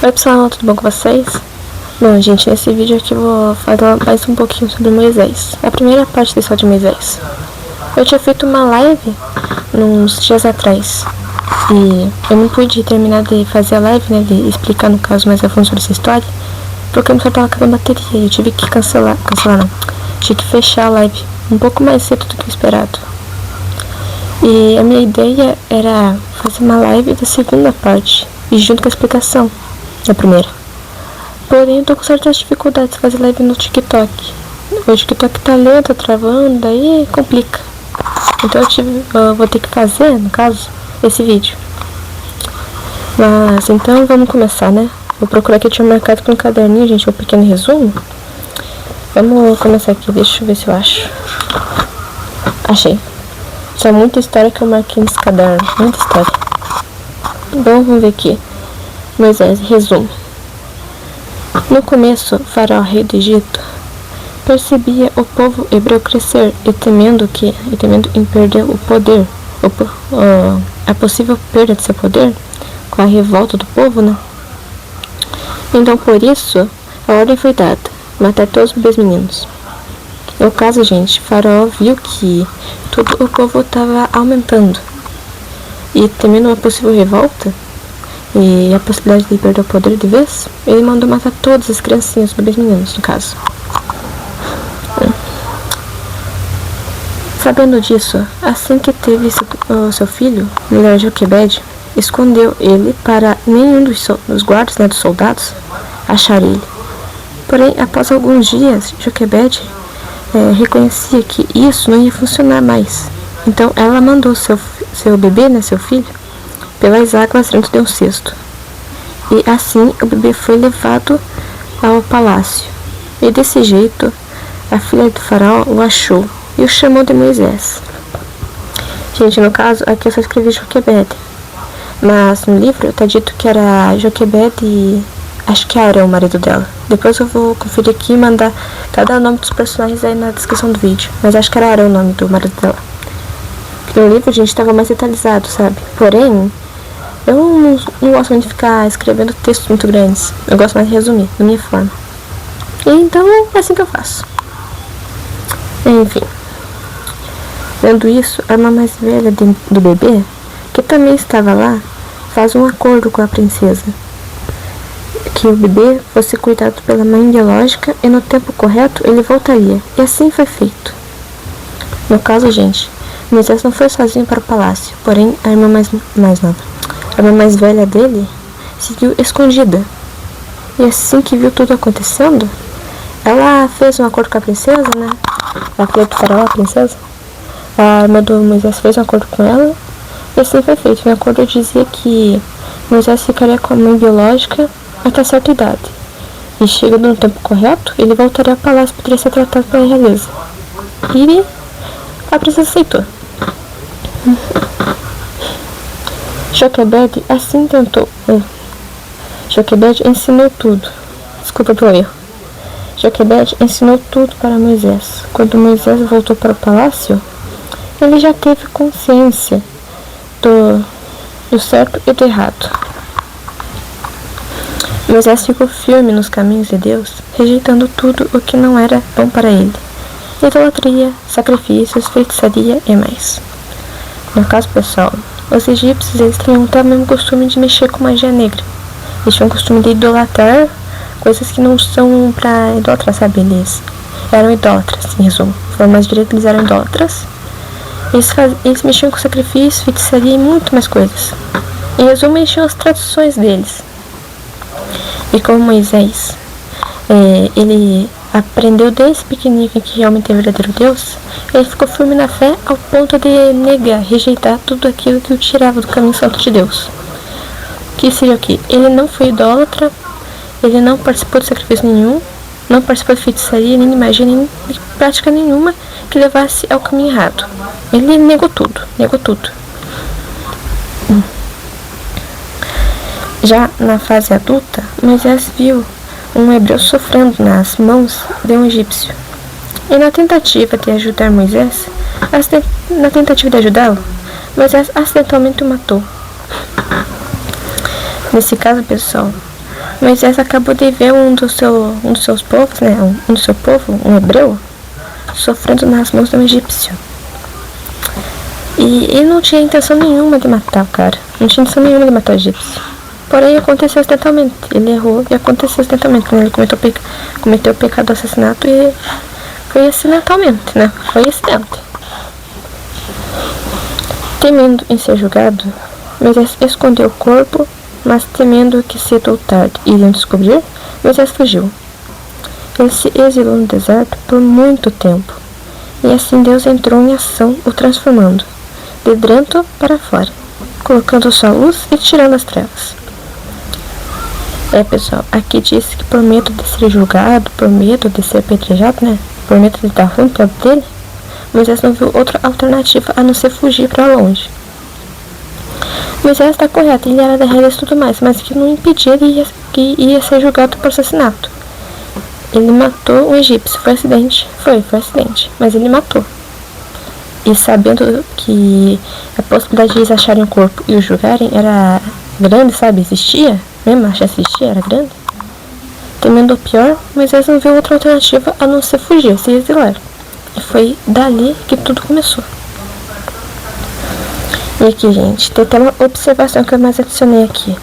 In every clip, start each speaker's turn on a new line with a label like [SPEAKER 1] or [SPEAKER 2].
[SPEAKER 1] Oi pessoal, tudo bom com vocês? Bom gente, nesse vídeo aqui eu vou falar mais um pouquinho sobre Moisés. A primeira parte da história de Moisés. Eu tinha feito uma live uns dias atrás e eu não pude terminar de fazer a live, né, de explicar no caso mais a fundo sobre essa história, porque o meu celular tava acabando a bateria e eu tive que cancelar não, tive que fechar a live um pouco mais cedo do que o esperado. E a minha ideia era fazer uma live da segunda parte e junto com a explicação da primeira. Porém, eu tô com certas dificuldades de fazer live no TikTok. O TikTok tá lento, travando, daí complica. Então eu vou ter que fazer, no caso, esse vídeo. Mas então vamos começar, né? Vou procurar aqui, eu tinha marcado com um caderninho, gente, um pequeno resumo. Vamos começar aqui, deixa eu ver se eu acho. Achei. Tinha muita história que eu marquei nesse caderno, muita história. Bom, vamos ver aqui. Moisés, resumo. No começo, Faraó, rei do Egito, percebia o povo hebreu crescer e temendo em perder o poder, a possível perda de seu poder, com a revolta do povo, né? Então, por isso, a ordem foi dada, matar todos os bebês meninos. No caso, gente, Faraó viu que todo o povo estava aumentando e temendo uma possível revolta e a possibilidade de perder o poder de vez, ele mandou matar todas as criancinhas, os bebês meninos, no caso. Sabendo disso, assim que teve seu filho, melhor Joquebede, escondeu ele para nenhum dos guardas, né, dos soldados, achar ele. Porém, após alguns dias, Joquebede reconhecia que isso não ia funcionar mais. Então, ela mandou seu bebê, né, seu filho, pelas águas dentro de um cesto. E assim o bebê foi levado ao palácio. E desse jeito, a filha do faraó o achou e o chamou de Moisés. Gente, no caso, aqui eu só escrevi Joquebede. Mas no livro tá dito que era Joquebede e acho que era o marido dela. Depois eu vou conferir aqui e mandar cada nome dos personagens aí na descrição do vídeo. Mas acho que era Arão o nome do marido dela. No livro, a gente estava mais detalhado, sabe? Porém, eu não gosto muito de ficar escrevendo textos muito grandes. Eu gosto mais de resumir, da minha forma. E então, é assim que eu faço. Enfim. Vendo isso, a irmã mais velha do bebê, que também estava lá, faz um acordo com a princesa. Que o bebê fosse cuidado pela mãe biológica e no tempo correto ele voltaria. E assim foi feito. No caso, gente, Moisés não foi sozinho para o palácio, porém a irmã a irmã mais velha dele seguiu escondida. E assim que viu tudo acontecendo, ela fez um acordo com a princesa, né? A filha do faraó, a princesa. A irmã do Moisés fez um acordo com ela. E assim foi feito. No acordo dizia que Moisés ficaria com a mãe biológica até certa idade. E chegando no tempo correto, ele voltaria ao palácio e poderia ser tratado pela realeza. E a princesa aceitou. Joquebede assim tentou. Joquebede ensinou tudo. Desculpa pelo erro. Joquebede ensinou tudo para Moisés. Quando Moisés voltou para o palácio, ele já teve consciência do certo e do errado. Moisés ficou firme nos caminhos de Deus, rejeitando tudo o que não era bom para ele. Idolatria, sacrifícios, feitiçaria e mais. No caso, pessoal, os egípcios eles tinham até o mesmo costume de mexer com magia negra. Eles tinham o costume de idolatrar coisas que não são pra idolatrar, sabe? Eles eram idólatras, em resumo. De forma mais direta, eles eram idólatras. Eles mexiam com sacrifício, feitiçaria e muito mais coisas. Em resumo, eles tinham as tradições deles. E como Moisés, ele aprendeu desde pequenininho que realmente é verdadeiro Deus, ele ficou firme na fé ao ponto de negar, rejeitar tudo aquilo que o tirava do caminho santo de Deus. Que seria o quê? Ele não foi idólatra, ele não participou de sacrifício nenhum, não participou de feitiçaria, nem de magia, nem de prática nenhuma que levasse ao caminho errado. Ele negou tudo, Já na fase adulta, Moisés viu um hebreu sofrendo nas mãos de um egípcio. E na tentativa de ajudar Moisés, Moisés acidentalmente o matou. Nesse caso, pessoal, Moisés acabou de ver um dos seus povos, né, um do seu povo, um hebreu, sofrendo nas mãos de um egípcio. E ele não tinha intenção nenhuma de matar o cara, não tinha intenção nenhuma de matar o egípcio. Porém, aconteceu acidentalmente, ele errou e aconteceu acidentalmente, né? Ele cometeu o pecado do assassinato e foi acidentalmente, né, foi acidente. Temendo em ser julgado, Moisés escondeu o corpo, mas temendo que cedo ou tarde iriam descobrir, Moisés fugiu. Ele se exilou no deserto por muito tempo, e assim Deus entrou em ação, o transformando, de dentro para fora, colocando sua luz e tirando as trevas. Pessoal, aqui diz que por medo de ser julgado, por medo de ser apedrejado, né, por medo de dar ruim para dele, Moisés não viu outra alternativa a não ser fugir para longe. Moisés está correto, ele era da regra e tudo mais, mas que não impedia que ia ser julgado por assassinato. Ele matou um egípcio, foi acidente, mas ele matou. E sabendo que a possibilidade de eles acharem o corpo e o julgarem era grande, sabe, existia, mesmo a chance existia, era grande. Temendo o pior, Moisés não viu outra alternativa a não ser fugir, se exilar. E foi dali que tudo começou. E aqui, gente, tem até uma observação que eu mais adicionei aqui.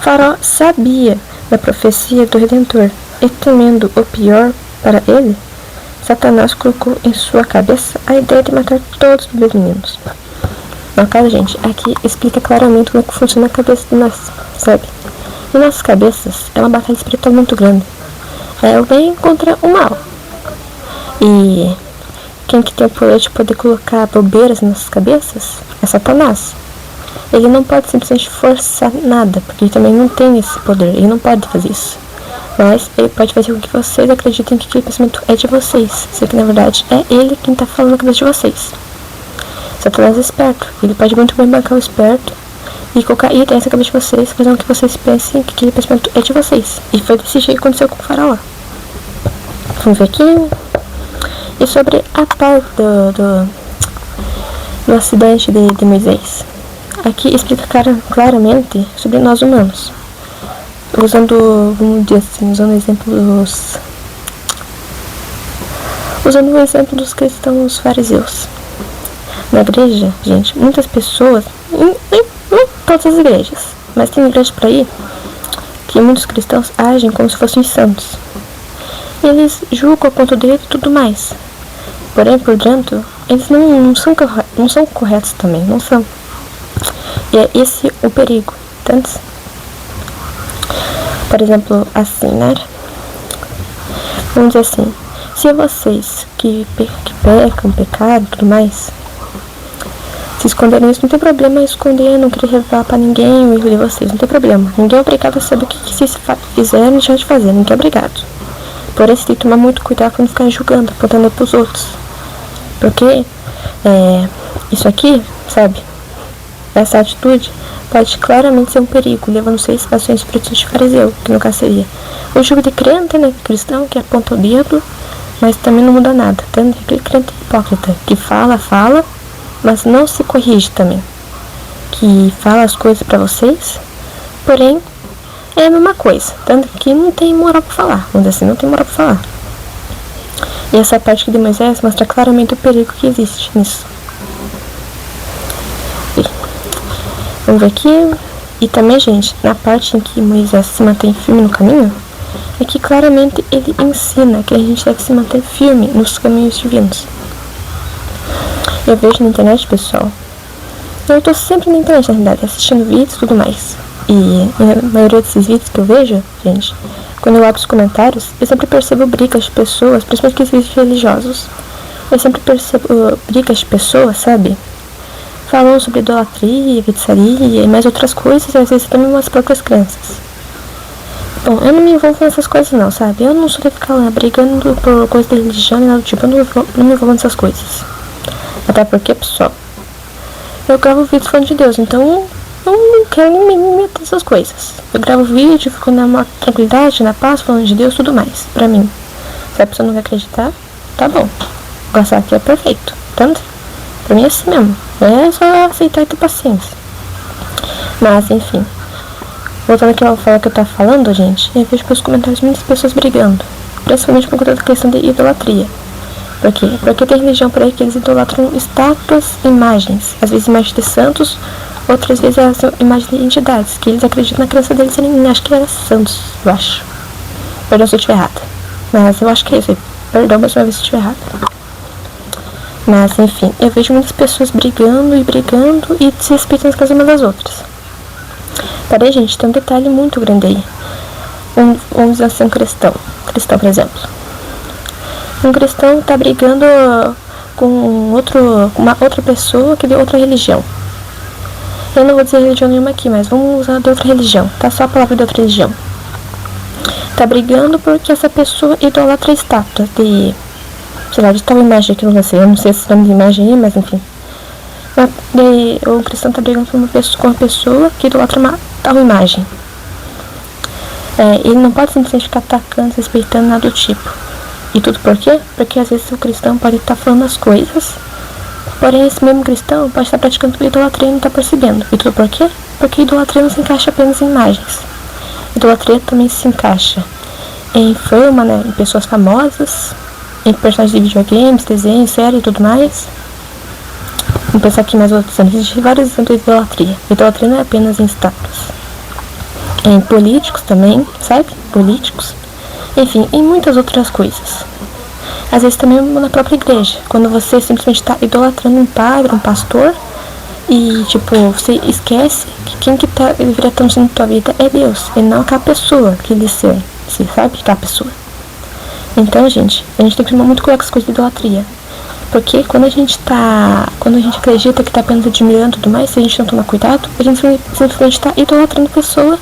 [SPEAKER 1] Faraó sabia da profecia do Redentor e, temendo o pior para ele, Satanás colocou em sua cabeça a ideia de matar todos os meninos. No caso, gente, aqui explica claramente como é que funciona a cabeça de nós, sabe? Em nossas cabeças é uma batalha espiritual muito grande. É o bem contra o mal. E quem que tem o poder de poder colocar bobeiras nas nossas cabeças é Satanás. Ele não pode simplesmente forçar nada, porque ele também não tem esse poder, ele não pode fazer isso. Mas ele pode fazer com que vocês acreditem que aquele pensamento é de vocês, sendo que na verdade é ele quem está falando na cabeça de vocês. Satanás é esperto, ele pode muito bem bancar o esperto e colocar ideias na cabeça de vocês, fazendo com que vocês pensem que aquele pensamento é de vocês. E foi desse jeito que aconteceu com o Faraó. Vamos ver aqui. E sobre a parte do acidente de Moisés. Aqui explica claramente sobre nós humanos. Usando, vamos dizer assim, usando o exemplo dos cristãos fariseus. Na igreja, gente, muitas pessoas, não todas as igrejas, mas tem igreja por aí que muitos cristãos agem como se fossem santos. E eles julgam a ponto dele e tudo mais. Porém, por dentro, eles não são corretos também, não são. E é esse o perigo, tanto. Por exemplo, assim, né? Vamos dizer assim, se vocês que pecam, pecado e tudo mais, se esconderem isso, não tem problema esconder, não querer revelar pra ninguém o erro de vocês, não tem problema. Ninguém é obrigado a saber o que vocês fizeram e deixar de fazer, ninguém é obrigado. Porém, você tem que tomar muito cuidado pra não ficar julgando, apontando pros outros. Porque isso aqui, sabe, essa atitude pode claramente ser um perigo, levando vocês a ser um espírito de fariseu, que no caso seria o jugo de crente, né, cristão, que aponta o dedo, mas também não muda nada, tanto que crente hipócrita, que fala, mas não se corrige também, que fala as coisas pra vocês, porém é a mesma coisa, tanto que não tem moral pra falar, vamos dizer assim, não tem moral pra falar. E essa parte de Moisés mostra claramente o perigo que existe nisso. Vamos ver aqui. E também, gente, na parte em que Moisés se mantém firme no caminho, é que claramente ele ensina que a gente deve se manter firme nos caminhos divinos. Eu vejo na internet, pessoal, eu tô sempre na internet, na realidade, assistindo vídeos e tudo mais. E a maioria desses vídeos que eu vejo, gente, quando eu abro os comentários, eu sempre percebo brigas de pessoas, principalmente aqueles vídeos religiosos. Eu sempre percebo brigas de pessoas, sabe? Falam sobre idolatria, feitiçaria e mais outras coisas, e às vezes também as próprias crenças. Bom, eu não me envolvo nessas coisas não, sabe? Eu não sou de ficar lá brigando por coisa de religião e nada do tipo, eu não me envolvo nessas coisas. Até porque, pessoal, eu gravo vídeos falando de Deus, então eu não quero nem me meter nessas coisas. Eu gravo vídeo, fico na tranquilidade, na paz, falando de Deus e tudo mais, pra mim. Se a pessoa não vai acreditar, tá bom. Gostar aqui é perfeito, tanto. Pra mim é assim mesmo. É só aceitar e ter paciência. Mas, enfim. voltando aqui ao falar que eu tava falando, gente, eu vejo pelos comentários muitas pessoas brigando, principalmente por conta da questão de idolatria. Por quê? Porque tem religião por aí que eles idolatram estátuas, imagens, às vezes imagens de santos, outras vezes elas são imagens de entidades, que eles acreditam na crença deles serem, acho que era santos, eu acho. Perdão se eu estiver errada, mas eu acho que é isso aí. Perdão, mais uma vez se eu estiver errada. Mas, enfim, eu vejo muitas pessoas brigando e se respeitando as casas umas das outras. Peraí, gente, tem um detalhe muito grande aí. Vamos dizer assim, um cristão, por exemplo. Um cristão tá brigando com uma outra pessoa que é de outra religião. Eu não vou dizer religião nenhuma aqui, mas vamos usar de outra religião, tá? Só a palavra de outra religião. Tá brigando porque essa pessoa idolatra estátuas de, sei lá, de tal imagem que eu não sei. Eu não sei esse nome de imagem aí, mas enfim. O cristão tá brigando com uma pessoa que idolatra uma tal imagem. Ele não pode simplesmente ficar atacando, respeitando nada do tipo. E tudo por quê? Porque às vezes o cristão pode estar falando as coisas, porém esse mesmo cristão pode estar praticando idolatria e não está percebendo. E tudo por quê? Porque idolatria não se encaixa apenas em imagens. Idolatria também se encaixa em fama, né? Em pessoas famosas, em personagens de videogames, desenhos, séries e tudo mais. Vamos pensar aqui mais outros exemplos. Existem vários exemplos de idolatria. Idolatria não é apenas em status. É em políticos também, sabe? Políticos. Enfim, em muitas outras coisas. Às vezes também na própria igreja. Quando você simplesmente está idolatrando um padre, um pastor, e tipo, você esquece que quem que deveria estar na tua vida é Deus, e não aquela pessoa que ele serve. Você sabe aquela pessoa. Então, gente, a gente tem que tomar muito cuidado com as coisas de idolatria. Porque quando a gente acredita que está apenas admirando e tudo mais, se a gente não tomar cuidado, a gente simplesmente está idolatrando a pessoa,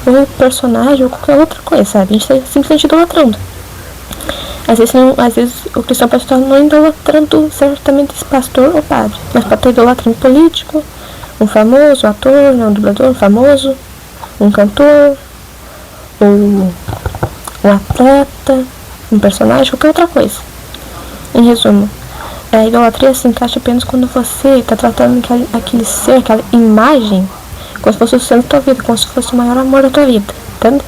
[SPEAKER 1] ou personagem, ou qualquer outra coisa, sabe? A gente está simplesmente idolatrando. Às vezes o cristão pode estar não idolatrando certamente esse pastor ou padre, mas pode estar idolatrando um político, um famoso, um ator, um dublador, um famoso, um cantor, ou um atleta, um personagem, qualquer outra coisa. Em resumo, a idolatria se encaixa apenas quando você está tratando aquele ser, aquela imagem, como se fosse o centro da tua vida, como se fosse o maior amor da tua vida, entende?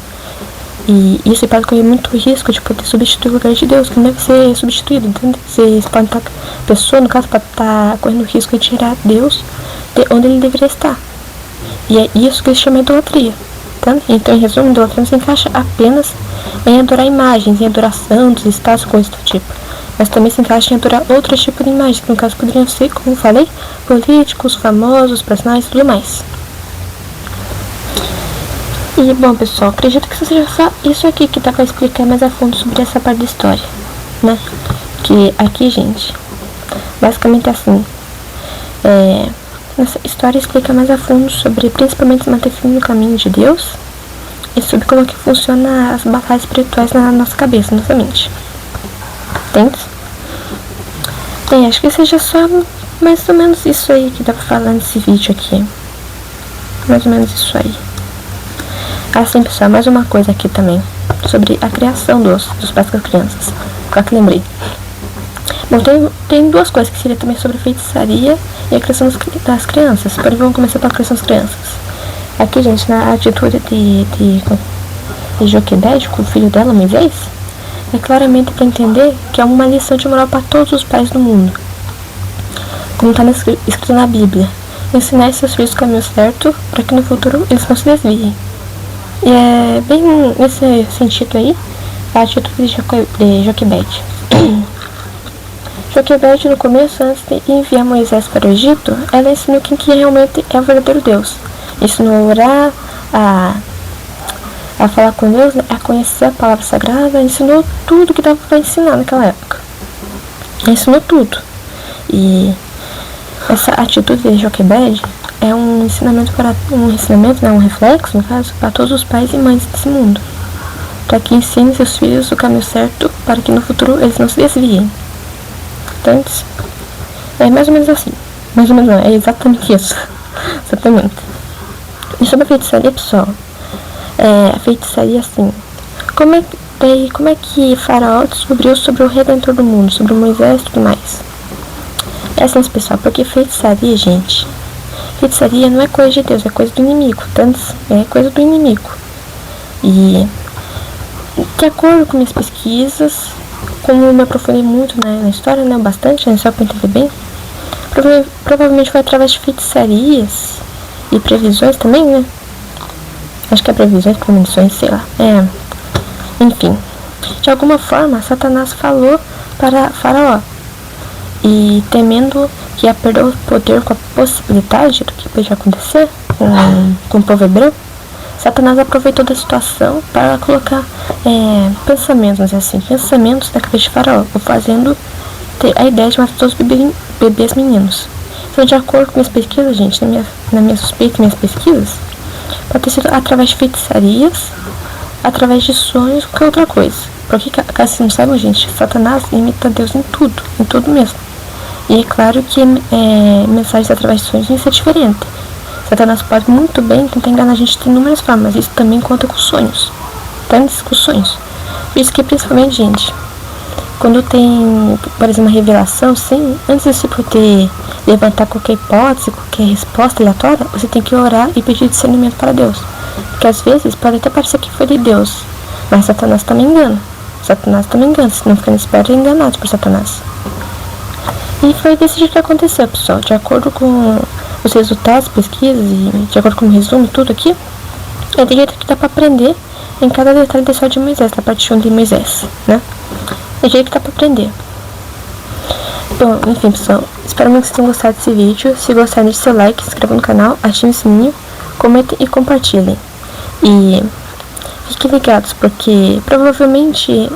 [SPEAKER 1] E isso pode correr muito risco de poder substituir o lugar de Deus, que não deve ser substituído, entende? Você pode estar, a pessoa, no caso, pode estar correndo risco de tirar Deus de onde ele deveria estar. E é isso que se chama idolatria, entende? Então, em resumo, a idolatria não se encaixa apenas em adorar imagens, em adorar santos, estátuas, coisas do tipo. Mas também se encaixa em adorar outros tipos de imagens, que no caso poderiam ser, como eu falei, políticos, famosos, personagens e tudo mais. E, bom, pessoal, acredito que seja só isso aqui que dá pra explicar mais a fundo sobre essa parte da história, né? Que aqui, gente, basicamente assim, essa história explica mais a fundo sobre, principalmente, se manter firme no caminho de Deus e sobre como que funciona as batalhas espirituais na nossa cabeça, na nossa mente. Entende? Acho que seja só mais ou menos isso aí que dá pra falar nesse vídeo aqui. Mais ou menos isso aí. Assim, pessoal, mais uma coisa aqui também, sobre a criação dos pais com as crianças. Qual que lembrei? Bom, tem duas coisas que seria também sobre a feitiçaria e a criação das crianças. Porém, vamos começar pela criação das crianças. Aqui, gente, na atitude de Joquebede com o filho dela, Moisés, é claramente para entender que é uma lição de moral para todos os pais do mundo. Como está escrito na Bíblia, ensinar seus filhos o caminho certo para que no futuro eles não se desviem. E é bem nesse sentido aí a atitude de Joquebede. Joquebede, no começo, antes de enviar Moisés para o Egito, ela ensinou quem que realmente é o verdadeiro Deus. Ensinou a orar, a falar com Deus, né, a conhecer a palavra sagrada, ensinou tudo que dava para ensinar naquela época. Ensinou tudo. E essa atitude de Joquebede é um ensinamento, né, um reflexo, no caso, para todos os pais e mães desse mundo, para que ensinem seus filhos o caminho certo, para que no futuro eles não se desviem. Então, é mais ou menos assim. Mais ou menos não, é exatamente isso. Exatamente. E sobre a feitiçaria, pessoal, a feitiçaria, assim, como é que Faraó descobriu sobre o Redentor do mundo, sobre Moisés e tudo mais? É assim, pessoal, porque feitiçaria, gente, feitiçaria não é coisa de Deus, é coisa do inimigo, tanto é coisa do inimigo. E de acordo com minhas pesquisas, como eu me aprofundei muito na história, né, bastante, né, só para entender bem, provavelmente foi através de feitiçarias e previsões também, né? Acho que é previsões, premonições, sei lá. Enfim, de alguma forma, Satanás falou para Faraó, e temendo que ia perder o poder com a possibilidade do que podia acontecer com o povo hebreu, Satanás aproveitou da situação para colocar pensamentos na cabeça de Faraó, o fazendo ter a ideia de matar todos os bebês meninos. Então, de acordo com minhas pesquisas, gente, na minha suspeita e minhas pesquisas, pode ter sido através de feitiçarias, através de sonhos, qualquer outra coisa. Porque, caso vocês não saibam, gente, Satanás imita Deus em tudo mesmo. E é claro que mensagens através de sonhos isso é diferente. Satanás pode muito bem tentar enganar a gente de inúmeras formas, isso também conta com sonhos, tantas com sonhos. Por isso que, principalmente, gente, quando tem, por exemplo, uma revelação, sim, antes de você poder levantar qualquer hipótese, qualquer resposta aleatória, você tem que orar e pedir discernimento para Deus. Porque às vezes pode até parecer que foi de Deus, mas Satanás também engana. Se não ficar esperto, é enganado por Satanás. E foi desse jeito que aconteceu, pessoal. De acordo com os resultados, pesquisas e de acordo com o resumo, tudo aqui, é de jeito que dá pra aprender em cada detalhe da história de Moisés, da parte 1 de Moisés, né? É de jeito que dá pra aprender. Bom, enfim, pessoal, espero muito que vocês tenham gostado desse vídeo. Se gostaram, deixe seu like, se inscreva no canal, ative o sininho, comentem e compartilhem. E fiquem ligados, porque provavelmente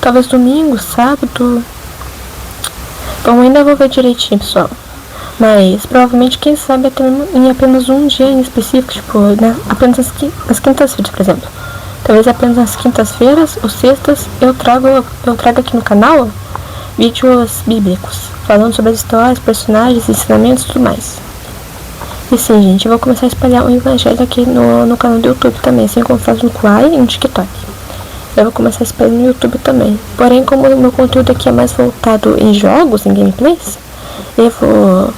[SPEAKER 1] talvez domingo, sábado. Bom, ainda vou ver direitinho, pessoal. Mas provavelmente, quem sabe, até em apenas um dia em específico, tipo, né, apenas nas quintas-feiras, por exemplo. Talvez apenas nas quintas-feiras ou sextas eu trago aqui no canal vídeos bíblicos, falando sobre as histórias, personagens, ensinamentos e tudo mais. E sim, gente, eu vou começar a espalhar o evangelho aqui no canal do YouTube também, assim como faço no Quai e no TikTok. Eu vou começar a espalhar no YouTube também. Porém, como o meu conteúdo aqui é mais voltado em jogos, em gameplays, eu vou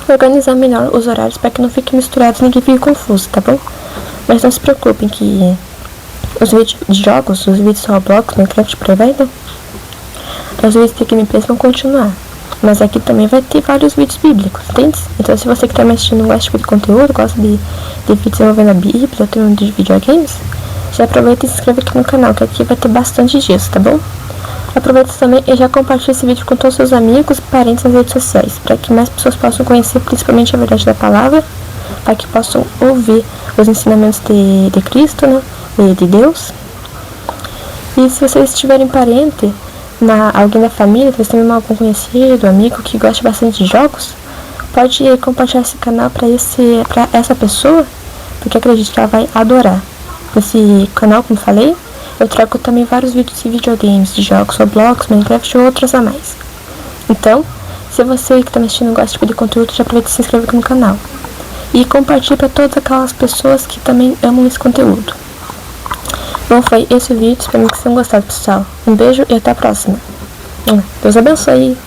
[SPEAKER 1] organizar melhor os horários para que não fique misturado e ninguém fique confuso, tá bom? Mas não se preocupem que os vídeos de jogos, os vídeos de Roblox, Minecraft, por aí vai, né? Os vídeos de gameplays vão continuar. Mas aqui também vai ter vários vídeos bíblicos, entende? Então, se você que está me assistindo gosta de conteúdo, gosta de vídeos envolvendo a Bíblia, ou de videogames, já aproveita e se inscreve aqui no canal, que aqui vai ter bastante disso, tá bom? Aproveita também e já compartilha esse vídeo com todos os seus amigos e parentes nas redes sociais, para que mais pessoas possam conhecer principalmente a verdade da palavra, para que possam ouvir os ensinamentos de Cristo, né, de Deus. E se vocês tiverem parente, alguém da família, se vocês têm algum conhecido, amigo que gosta bastante de jogos, pode compartilhar esse canal para essa pessoa, porque acredito que ela vai adorar. Nesse canal, como falei, eu trago também vários vídeos de videogames, de jogos, Roblox, Minecraft e outros a mais. Então, se você que está me assistindo gosta desse tipo de conteúdo, já aproveita e se inscreve aqui no canal. E compartilhe para todas aquelas pessoas que também amam esse conteúdo. Bom, foi esse o vídeo, espero que vocês tenham gostado, pessoal. Um beijo e até a próxima. Deus abençoe.